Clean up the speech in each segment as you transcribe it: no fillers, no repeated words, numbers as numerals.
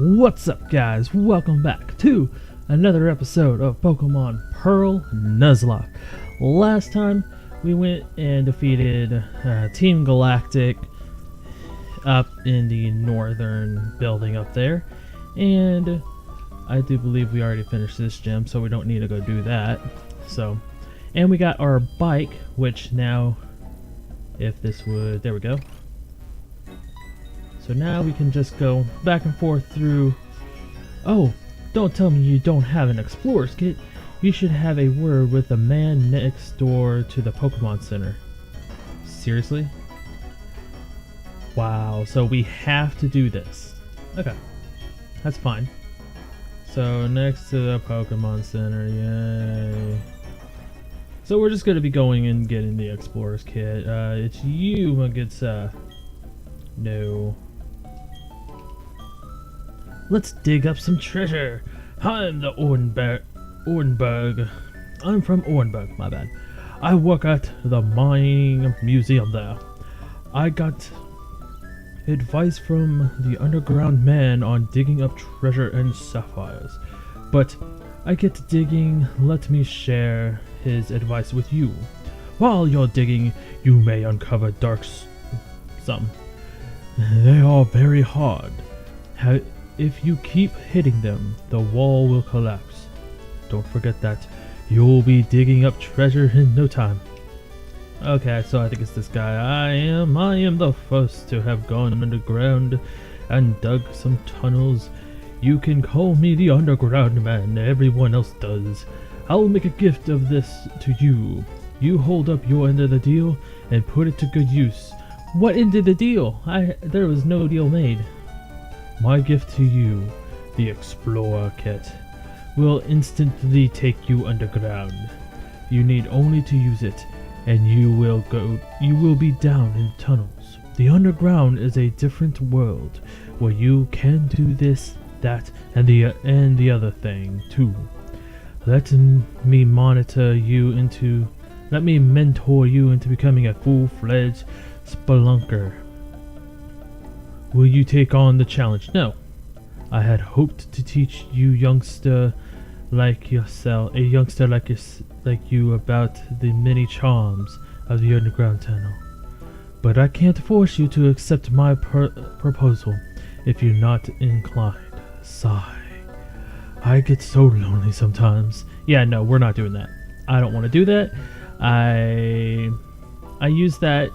What's up, guys? Welcome back to another episode of Pokemon Pearl Nuzlocke. Last time we went and defeated Team Galactic up in the northern building up there, and I do believe we already finished this gym, so we don't need to go do that. And we got our bike, which now, if this would, there we go. So now we can just go back and forth through. Oh, don't tell me you don't have an Explorer's Kit. You should have a word with the man next door to the Pokemon Center. Seriously? Wow, so we have to do this. Okay, that's fine. So next to the Pokemon Center, yay. So we're just going to be going and getting the Explorer's Kit. It's you who gets, no. Let's dig up some treasure. I'm the Orenberg. I'm from Orenberg, my bad. I work at the mining museum there. I got advice from the underground man on digging up treasure and sapphires. But I get digging, let me share his advice with you. While you're digging, you may uncover some. They are very hard. If you keep hitting them, the wall will collapse. Don't forget that. You'll be digging up treasure in no time. Okay, so I think it's this guy. I am the first to have gone underground and dug some tunnels. You can call me the underground man, everyone else does. I'll make a gift of this to you. You hold up your end of the deal and put it to good use. What end of the deal? There was no deal made. My gift to you, the Explorer Kit, will instantly take you underground. You need only to use it, and you will be down in tunnels. The underground is a different world, where you can do this, that, and the other thing too. Let me mentor you into becoming a full-fledged spelunker. Will you take on the challenge? No. I had hoped to teach you youngster like you about the many charms of the underground tunnel. But I can't force you to accept my proposal if you're not inclined. Sigh. I get so lonely sometimes. Yeah, no, we're not doing that. I don't want to do that. I used that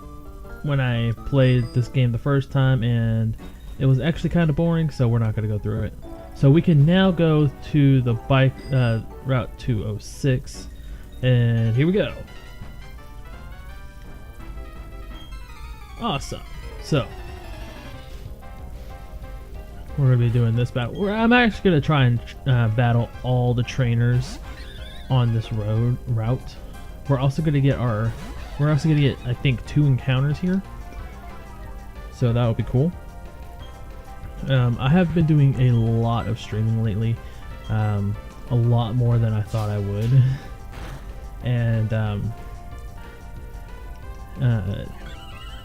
when I played this game the first time, and it was actually kind of boring, so we're not going to go through it. So we can now go to the bike route 206, and here we go. Awesome. So we're going to be doing this battle. I'm actually going to try and battle all the trainers on this route. We're also going to get I think 2 encounters here, so that would be cool. I have been doing a lot of streaming lately, a lot more than I thought I would, and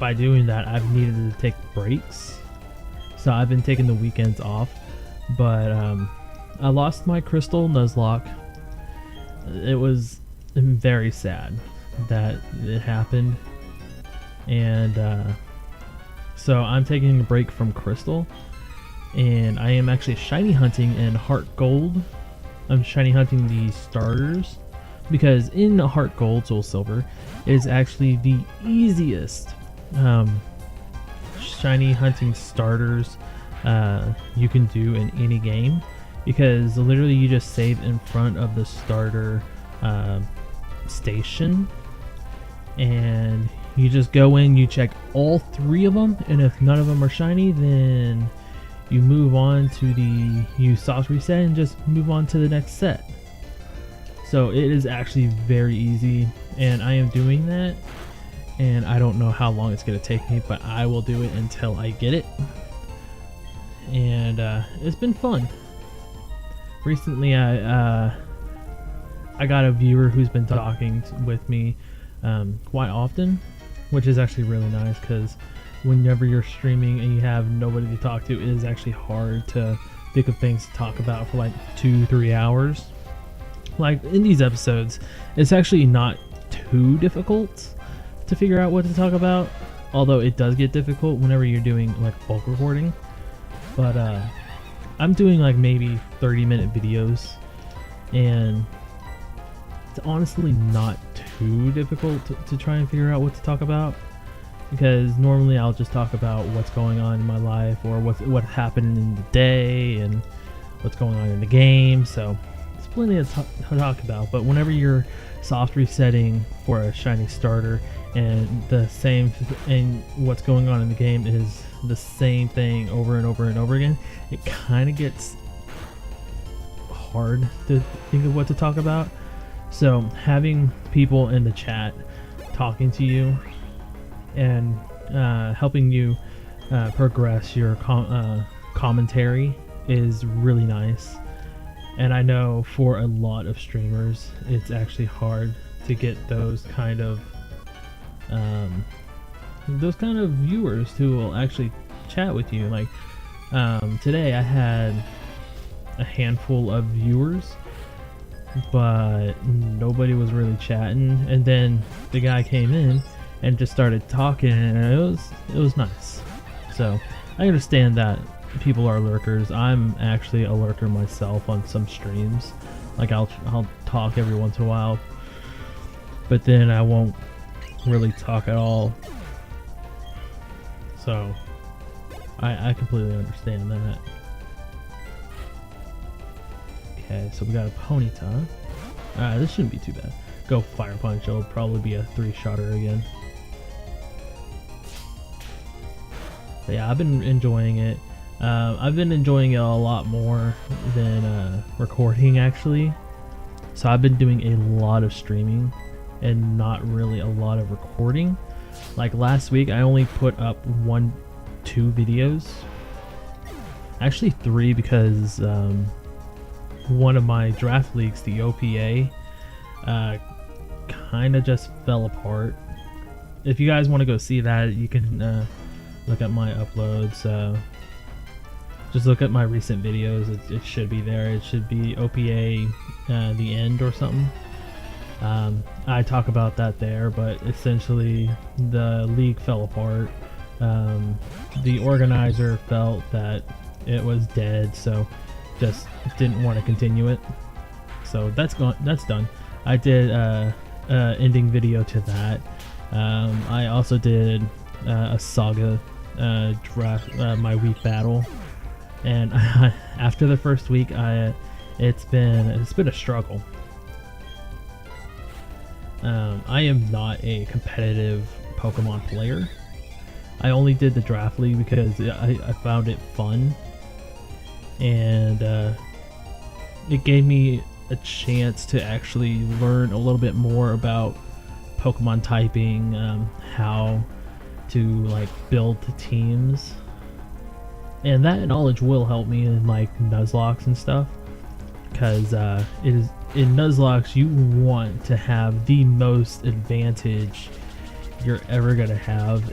by doing that I've needed to take breaks, so I've been taking the weekends off. But I lost my Crystal Nuzlocke. It was very sad that it happened, and so I'm taking a break from Crystal, and I am actually shiny hunting in Heart Gold. I'm shiny hunting the starters, because in Heart Gold, Soul Silver is actually the easiest shiny hunting starters you can do in any game, because literally you just save in front of the starter station, and you just go in, you check all 3 of them, and if none of them are shiny, then you move on to you soft reset and just move on to the next set. So it is actually very easy, and I am doing that, and I don't know how long it's going to take me, but I will do it until I get it. And it's been fun. Recently I got a viewer who's been talking with me quite often, which is actually really nice, because whenever you're streaming and you have nobody to talk to, it is actually hard to think of things to talk about for like 2-3 hours. Like in these episodes, it's actually not too difficult to figure out what to talk about, although it does get difficult whenever you're doing like bulk recording. But I'm doing like maybe 30-minute videos, and it's honestly not too difficult to try and figure out what to talk about, because normally I'll just talk about what's going on in my life, or what happened in the day and what's going on in the game. So it's plenty to talk about. But whenever you're soft resetting for a shiny starter, and and what's going on in the game is the same thing over and over and over again, it kind of gets hard to think of what to talk about. So having people in the chat talking to you and helping you progress your commentary is really nice. And I know for a lot of streamers, it's actually hard to get those kind of viewers who will actually chat with you. Like today I had a handful of viewers, but nobody was really chatting, and then the guy came in and just started talking, and it was nice. So I understand that people are lurkers. I'm actually a lurker myself on some streams. Like I'll talk every once in a while, but then I won't really talk at all. So I completely understand that. Okay, so we got a Ponyta. This shouldn't be too bad. Go Fire Punch. It'll probably be a 3-shotter again. But yeah, I've been enjoying it. I've been enjoying it a lot more than recording, actually. So I've been doing a lot of streaming and not really a lot of recording. Like last week, I only put up 1-2 videos. Actually 3, because one of my draft leagues, the OPA, kind of just fell apart. If you guys want to go see that, you can look at my uploads. Just look at my recent videos. It should be there. It should be OPA the end or something. I talk about that there, but essentially the league fell apart. The organizer felt that it was dead, so just didn't want to continue it. So that's done. I did ending video to that. I also did a saga draft, my week battle, and after the first week, it's been a struggle. I am not a competitive Pokemon player. I only did the draft league because I found it fun, and it gave me a chance to actually learn a little bit more about Pokemon typing, how to like build the teams, and that knowledge will help me in like Nuzlocke and stuff, because it is in Nuzlocke you want to have the most advantage you're ever gonna have,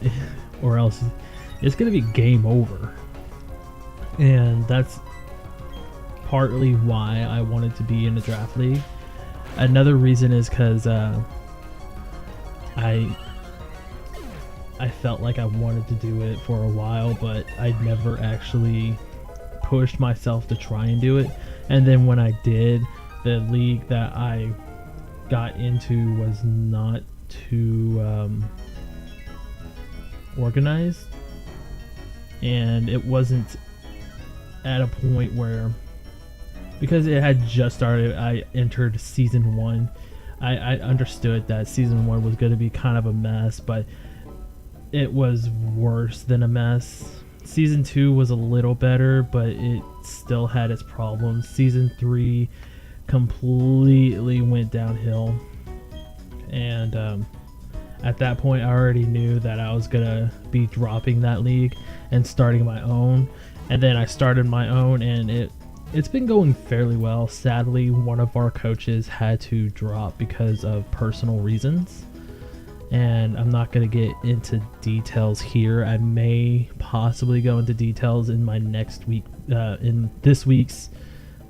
or else it's gonna be game over. And that's partly why I wanted to be in the draft league. Another reason is because I felt like I wanted to do it for a while, but I never actually pushed myself to try and do it. And then when I did, the league that I got into was not too organized, and it wasn't at a point where, because it had just started, I entered season 1. I understood that season 1 was going to be kind of a mess, but it was worse than a mess. Season 2 was a little better, but it still had its problems. Season 3 completely went downhill, and at that point I already knew that I was gonna be dropping that league and starting my own. And then I started my own, and it's been going fairly well. Sadly, one of our coaches had to drop because of personal reasons, and I'm not going to get into details here. I may possibly go into details in my next week, in this week's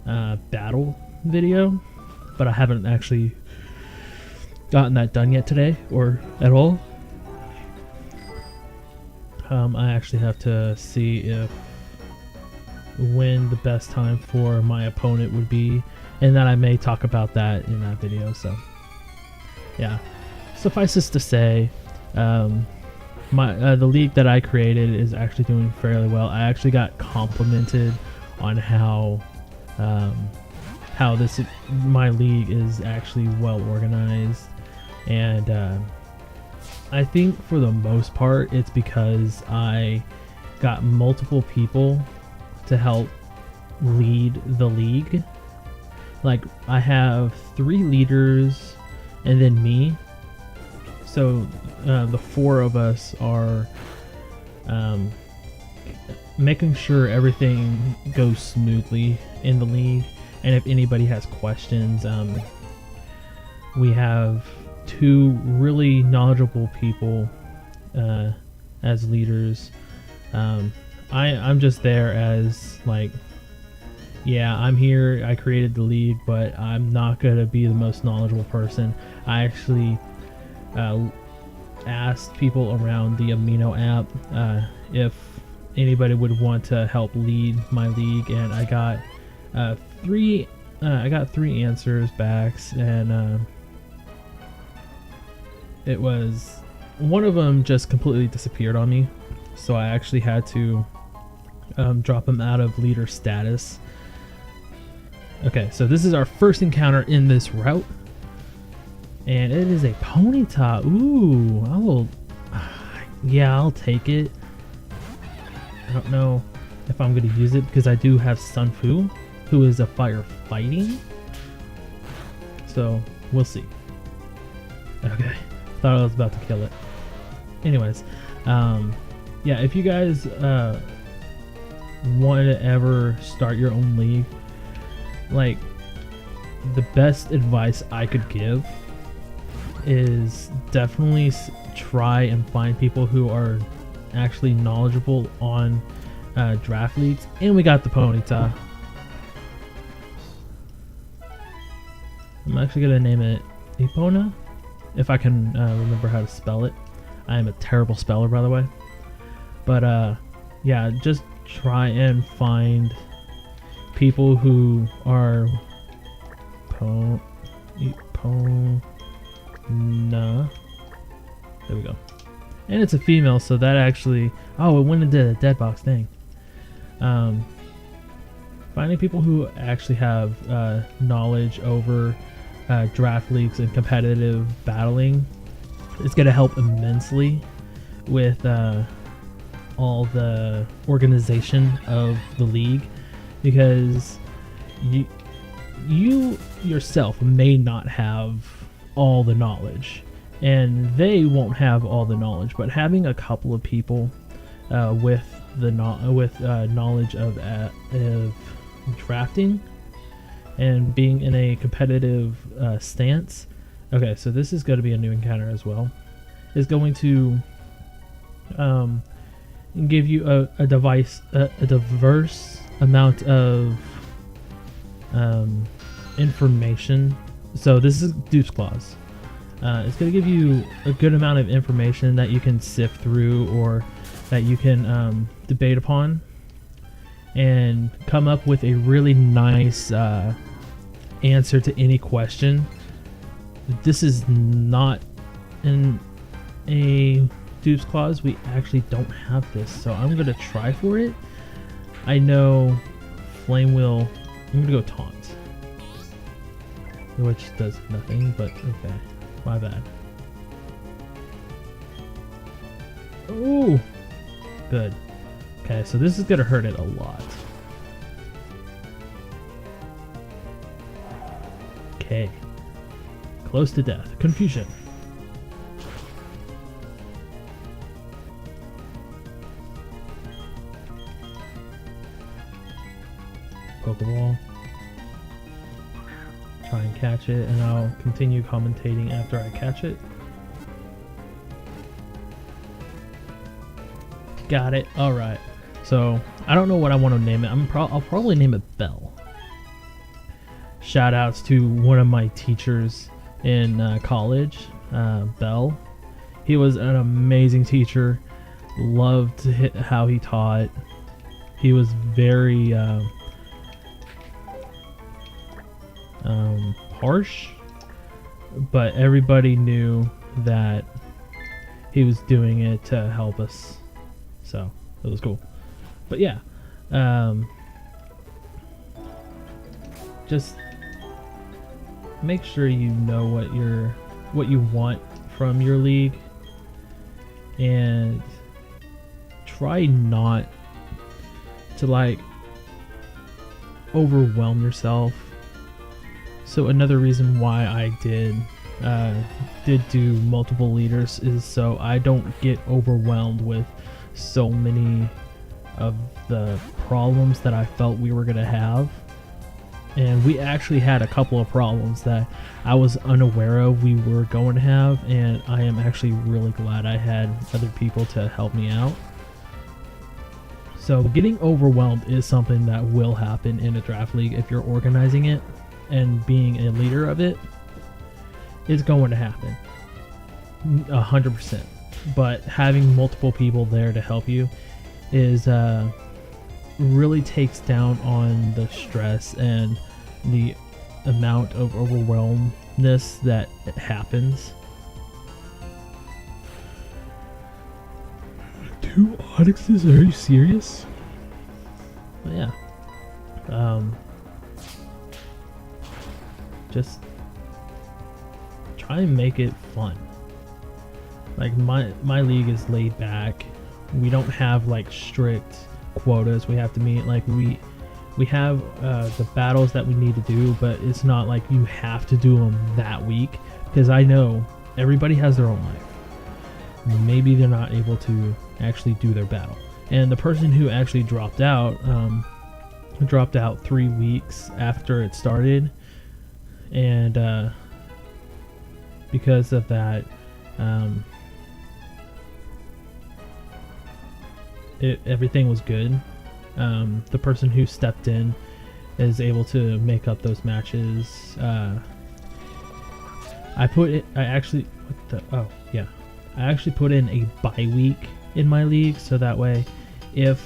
battle video, but I haven't actually gotten that done yet today or at all. I actually have to see when the best time for my opponent would be, and then I may talk about that in that video. So yeah, suffices to say, the league that I created is actually doing fairly well. I actually got complimented on how my league is actually well organized, and I think for the most part it's because I got multiple people to help lead the league. Like, I have 3 leaders and then me, so the 4 of us are making sure everything goes smoothly in the league. And if anybody has questions, we have 2 really knowledgeable people as leaders. I'm just there as, like, yeah, I'm here, I created the league, but I'm not going to be the most knowledgeable person. I actually asked people around the Amino app if anybody would want to help lead my league, and I got 3 answers back, and it was, one of them just completely disappeared on me, so I actually had to drop him out of leader status. Okay, so this is our first encounter in this route, and it is a Ponyta. Ooh, I'll take it. I don't know if I'm going to use it because I do have Sun Fu, who is a fire fighting, so we'll see. Okay, thought I was about to kill it. Anyways, yeah, if you guys want to ever start your own league, like, the best advice I could give is definitely try and find people who are actually knowledgeable on draft leagues. And we got the Ponyta. I'm actually gonna name it Epona, if I can remember how to spell it. I am a terrible speller, by the way. But yeah, just try and find people who are Pona. There we go. And it's a female, so that actually, oh, it went into the dead box thing. Finding people who actually have knowledge over draft leagues and competitive battling is going to help immensely with all the organization of the league, because you yourself may not have all the knowledge, and they won't have all the knowledge, but having a couple of people with knowledge of drafting and being in a competitive stance. Okay, so this is going to be a new encounter as well. Is going to give you a diverse amount of information. So this is Deuce Claws. It's going to give you a good amount of information that you can sift through, or that you can debate upon, and come up with a really nice answer to any question. This is not in a Deuce Claws. We actually don't have this, so I'm going to try for it. I know Flame Wheel. I'm going to go Taunt, which does nothing, but okay. My bad. Ooh! Good. Okay, so this is going to hurt it a lot. Okay. Close to death. Confusion. Pokeball. Try and catch it, and I'll continue commentating after I catch it. Got it. All right. So I don't know what I want to name it. I'll probably name it Bell. Shout outs to one of my teachers in college, Bell. He was an amazing teacher. Loved how he taught. He was very harsh, but everybody knew that he was doing it to help us. So it was cool. But yeah, just make sure you know what you want from your league, and try not to like overwhelm yourself. So another reason why I did do multiple leaders is so I don't get overwhelmed with so many of the problems that I felt we were gonna have. And we actually had a couple of problems that I was unaware of we were going to have, and I am actually really glad I had other people to help me out. So getting overwhelmed is something that will happen in a draft league if you're organizing it, and being a leader of it is going to happen 100%. But having multiple people there to help you is really takes down on the stress and the amount of overwhelmness that happens. 2 onyxes? Are you serious? But yeah. Just try and make it fun. Like my league is laid back. We don't have like strict quotas we have to meet. Like we have the battles that we need to do, but it's not like you have to do them that week, because I know everybody has their own life. Maybe they're not able to actually do their battle. And the person who actually dropped out 3 weeks after it started, and because of that, everything was good. The person who stepped in is able to make up those matches. I actually put in a bye week in my league, so that way if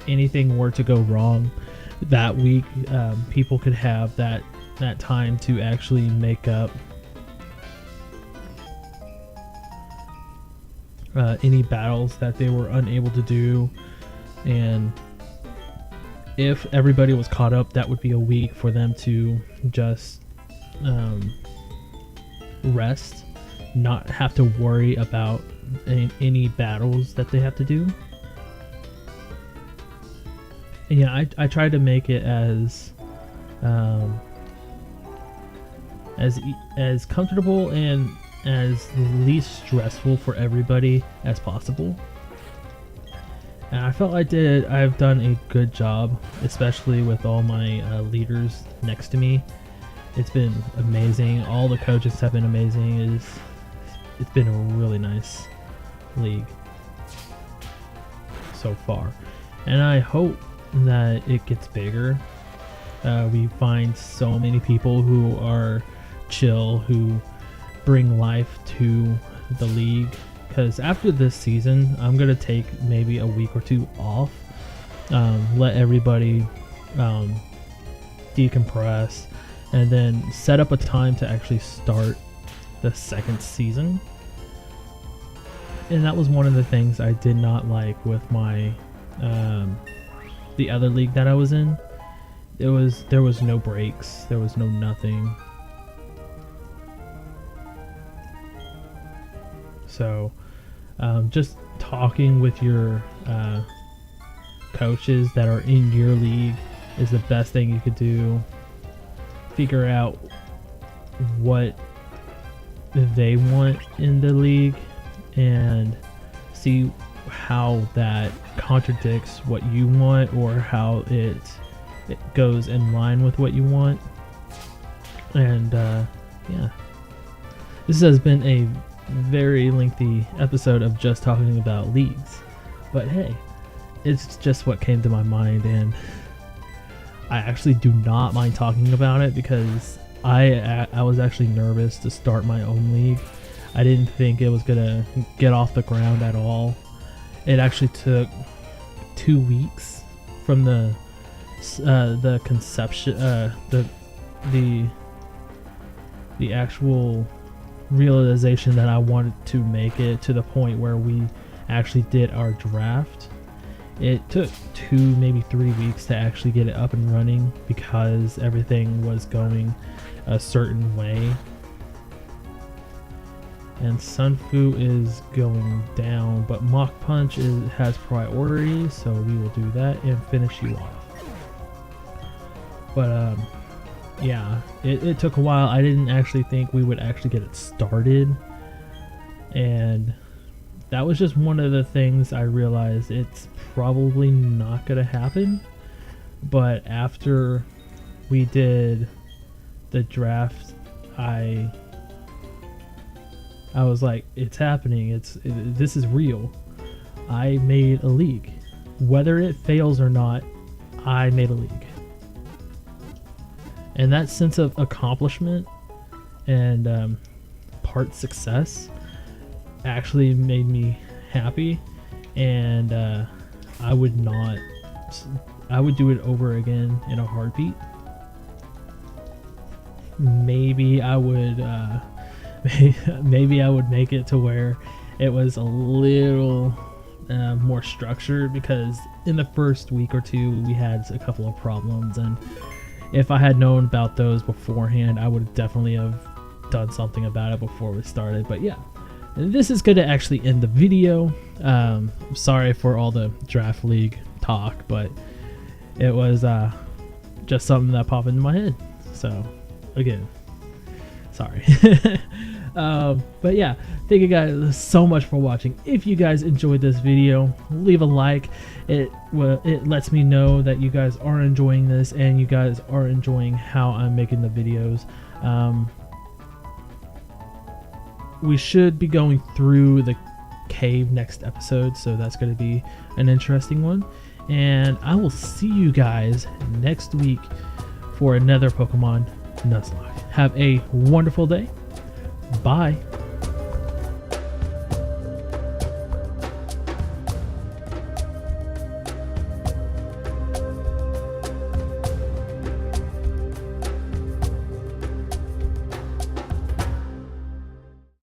anything were to go wrong that week, people could have that time to actually make up any battles that they were unable to do. And if everybody was caught up, that would be a week for them to just rest, not have to worry about any battles that they have to do. And yeah, I try to make it as comfortable and as least stressful for everybody as possible. And I felt I've done a good job, especially with all my leaders next to me. It's been amazing. All the coaches have been amazing. It's been a really nice league so far, and I hope that it gets bigger. We find so many people who are chill, who bring life to the league, because after this season I'm gonna take maybe a week or 2 off, let everybody decompress, and then set up a time to actually start the second season. And that was one of the things I did not like with my the other league that I was in. There was no breaks, there was no nothing. So just talking with your coaches that are in your league is the best thing you could do. Figure out what they want in the league and see how that contradicts what you want, or how it goes in line with what you want. And yeah, this has been a very lengthy episode of just talking about leagues, But hey, it's just what came to my mind, and I actually do not mind talking about it because I was actually nervous to start my own league. I didn't think it was gonna get off the ground at all. It actually took 2 weeks from the conception, the actual realization that I wanted to make it to the point where we actually did our draft. It took 2, maybe 3 weeks to actually get it up and running because everything was going a certain way. And Sun Fu is going down, but Mach Punch has priority, so we will do that and finish you off. But yeah, it took a while. I didn't actually think we would actually get it started, and that was just one of the things I realized it's probably not gonna happen. But after we did the draft, I was like, it's happening. This is real. I made a league. Whether it fails or not, I made a league. And that sense of accomplishment and part success actually made me happy, and I would do it over again in a heartbeat. Maybe I would maybe I would make it to where it was a little more structured, because in the first week or two we had a couple of problems, and if I had known about those beforehand, I would definitely have done something about it before we started. But yeah, this is going to actually end the video. Sorry for all the draft league talk, but it was just something that popped into my head. So again, sorry. But yeah, thank you guys so much for watching. If you guys enjoyed this video, leave a like. It lets me know that you guys are enjoying this and you guys are enjoying how I'm making the videos. We should be going through the cave next episode, so that's going to be an interesting one. And I will see you guys next week for another Pokemon Nuzlocke. Have a wonderful day. Bye.